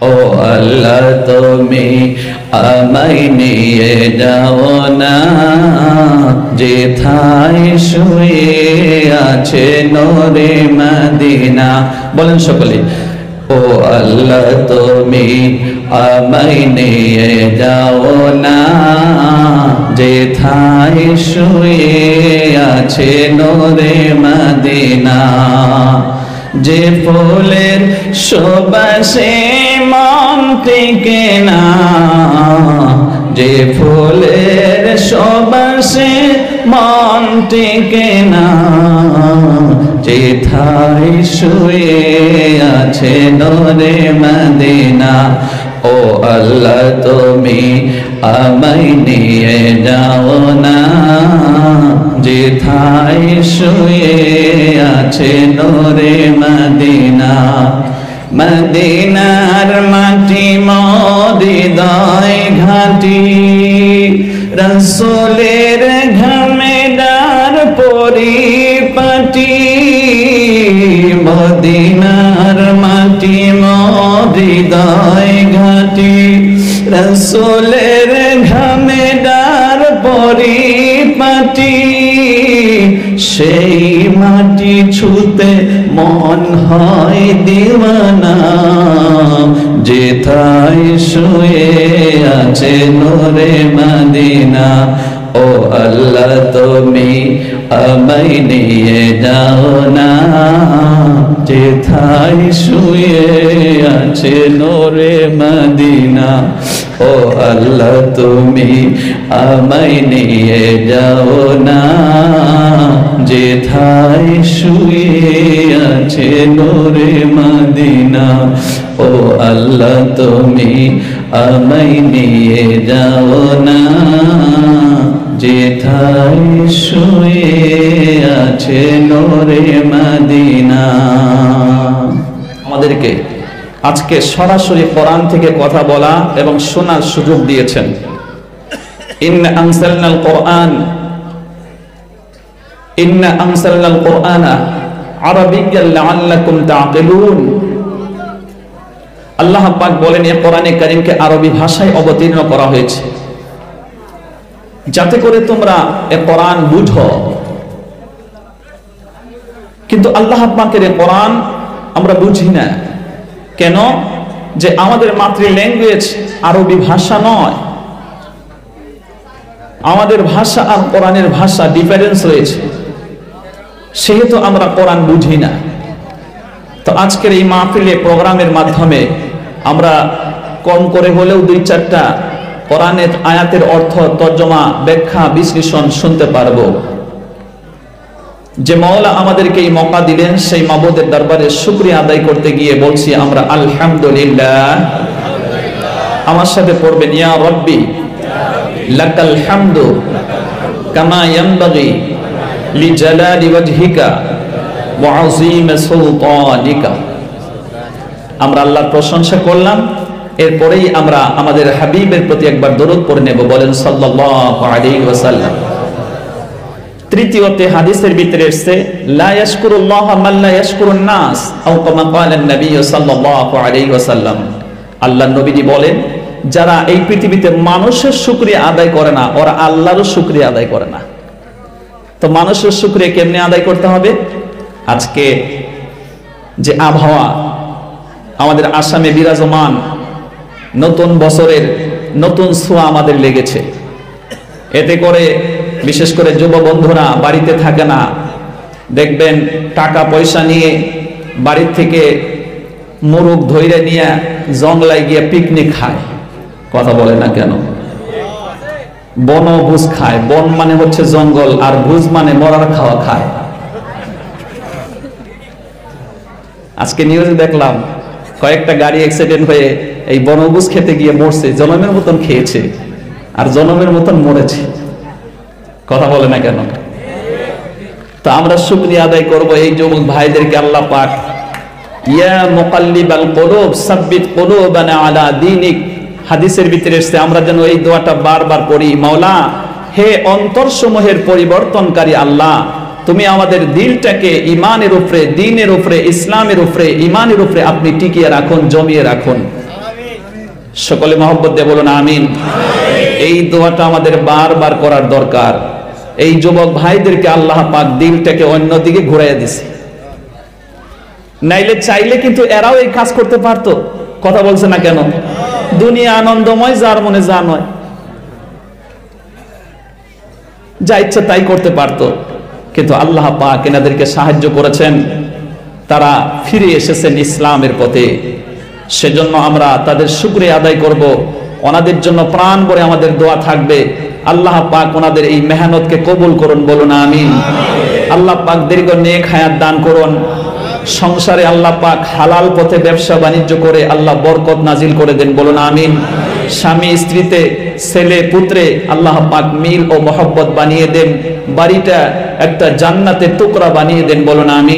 ও আল্লাহ তুমি আমায় নিয়ে যাও না যেথায় শুয়ে আছে নূরে মদিনা। বলেন সকলে, ও আল্লাহ তুমি আমায় নিয়ে যাও না যেথায় শুয়ে আছে নূরে মদিনা। যে ফুলের সুবাসে মন টিকে না, যে ফুলের সুবাসে মন টিকে না, যেথায় শুয়ে আছে নূরে মদিনা। ও আল্লাহ তুমি আমায় নিয়ে যাও না যেথায় শুয়ে আছে নূরে মদিনা। মদিনার মাটি মোর হৃদয় ঘাটি, রাসূলের ঘামে ডার পরিপাটি। মদিনার মাটি মোর হৃদয় ঘাটি, রাসূলের ঘামে ডার পরিপাটি। সেই মাটি ছুতে মন হয় দিওয়ানা, যেথায় শুয়ে আছে নূরে মদিনা। ও আল্লাহ তুমি আমায় নিয়ে যাও না যেথায় শুয়ে আছে নূরে মদিনা। ও আল্লাহ তুমি আমায় নিয়ে যাও না যেথায় শুয়ে আছে নূরে মদিনা। ও আল্লাহ তুমি আমায় নিয়ে যাও না যেথায় শুয়ে আছে নূরে মদিনা। আমাদেরকে আজকে সরাসরি কোরআন থেকে কথা বলা এবং শোনার সুযোগ দিয়েছেন। ইন্না আনসালনাল কুরআনা আরাবিয়্যান লাআল্লাকুম তা'কিলুন। আল্লাহ পাক বলেন, এই কোরআনে কারীমকে আরবি ভাষায় অবতীর্ণ করা হয়েছে যাতে করে তোমরা এই কোরআন বুঝো। কিন্তু আল্লাহ পাকের এই কোরআন আমরা বুঝি না কেন? যে আমাদের মাতৃ ল্যাঙ্গুয়েজ আরবি ভাষা নয়। আমাদের ভাষা আর কোরআনের ভাষা ডিফারেন্স রয়েছে, সেহেতু আমরা কোরআন বুঝি না। তো আজকের এই মাহফিলে প্রোগ্রামের মাধ্যমে আমরা কম করে হলেও 2-4টা কোরআনের আয়াতের অর্থ, তর্জমা, ব্যাখ্যা, বিশ্লেষণ শুনতে পারবো। যে মাওলা আমাদেরকে এই মওকা দিলেন, সেই মাবুদের দরবারে শুকরিয়া আদায় করতে গিয়ে বলছি আমরা আলহামদুলিল্লাহ। আমার সাথে পড়বেন, ইয়া রব্বি লাকাল হামদু কামা ইয়ানবাগি লিজালালি ওয়াজহিকা ওয়া আযীম সুলতানিকা। আমরা আল্লাহর প্রশংসা করলাম, এরপরেই আমরা আমাদের হাবিবের প্রতি একবার দরুদ পড়ে নেব। বলেন সাল্লাল্লাহু আলাইহি ওয়াসাল্লাম। তৃতীয়তে হাদিসের ভিতরে এসেছে, লা ইয়াশকুরুল্লাহ মান লা ইয়াশকুরুন নাস, আও কামা ক্বালা নবী সাল্লাল্লাহু আলাইহি ওয়াসাল্লাম। আল্লাহর নবীজি বলেন, যারা এই পৃথিবীতে মানুষের শুকরিয়া আদায় করে না, ওরা আল্লাহরও শুকরিয়া আদায় করে না। তো মানুষের শুকরিয়া কেমনে আদায় করতে হবে? আজকে যে আবহাওয়া আমাদের আসামে বিরাজমান, নতুন বছরের নতুন ছোঁয়া আমাদের লেগেছে। এতে করে বিশেষ করে যুব বন্ধুরা বাড়িতে থাকে না, দেখবেন টাকা পয়সা নিয়ে বাড়ির থেকে মুরুগ ধইরে নিয়ে জঙ্গলায় গিয়ে পিকনিক খায়। কথা বলে না কেন? বনভোজ খায়। বন মানে হচ্ছে জঙ্গল, আর ভোজ মানে মরার খাওয়া খায়। আজকে নিউজে দেখলাম কয়েকটা গাড়ি অ্যাক্সিডেন্ট হয়ে এই বনভোজ খেতে গিয়ে মরছে। জনমের মতন খেয়েছে আর জনমের মতন মরেছে। কথা বলে না কেন? তো আমরা শুকরিয়া আদায় করব এই যুবক ভাইদেরকে। আল্লাহ পাক, ইয়া মুকাল্লিবাল কুলুব সাব্বিত কুলুবানা আলা দীনিক, হাদিসের ভিতরে এসেছে আমরা যেন এই দোয়াটা বারবার পড়ি। মাওলা, হে অন্তরসমূহের পরিবর্তনকারী আল্লাহ, তুমি আমাদের দিলটাকে ইমানের উপরে, দ্বীনের উপরে, ইসলামের উপরে, ইমানের উপরে আপনি টিকিয়ে রাখুন, জমিয়ে রাখুন। সকলে মহব্বত দিয়ে বলুন আমিন। এই দোয়াটা আমাদের বারবার করার দরকার। এই যুবক ভাইদেরকে আল্লাহ পাক দিলটাকে অন্যদিকে ঘুরাইয়া দিছে, নাইলে চাইলে কিন্তু এরাও এই কাজ করতে পারতো। কথা বলছে না কেন? দুনিয়া আনন্দময়, যার মনে যা নয়, যা ইচ্ছে তাই করতে পারতো। কিন্তু আল্লাহ পাক এনাদেরকে সাহায্য করেছেন, তারা ফিরে এসেছেন ইসলামের পথে। সেজন্য আমরা তাদের শুকরিয়া আদায় করব। ওনাদের জন্য প্রাণ ভরে আমাদের দোয়া থাকবে। আল্লাহ পাক ওনাদের এই মেহনতকে কবুল করুন, বলুন আমিন। আল্লাহ পাক দীর্ঘ নেক হায়াত দান করুন। সংসারে আল্লাহ পাক হালাল পথে ব্যবসা বাণিজ্য করে আল্লাহ বরকত নাজিল করে দেন, বলুন আমিন। স্বামী স্ত্রীতে, ছেলে পুত্রে আল্লাহ পাক মিল ও মহব্বত বানিয়ে দেন। বাড়িটা একটা জান্নাতের টুকরা বানিয়ে দেন, বলুন আমিন।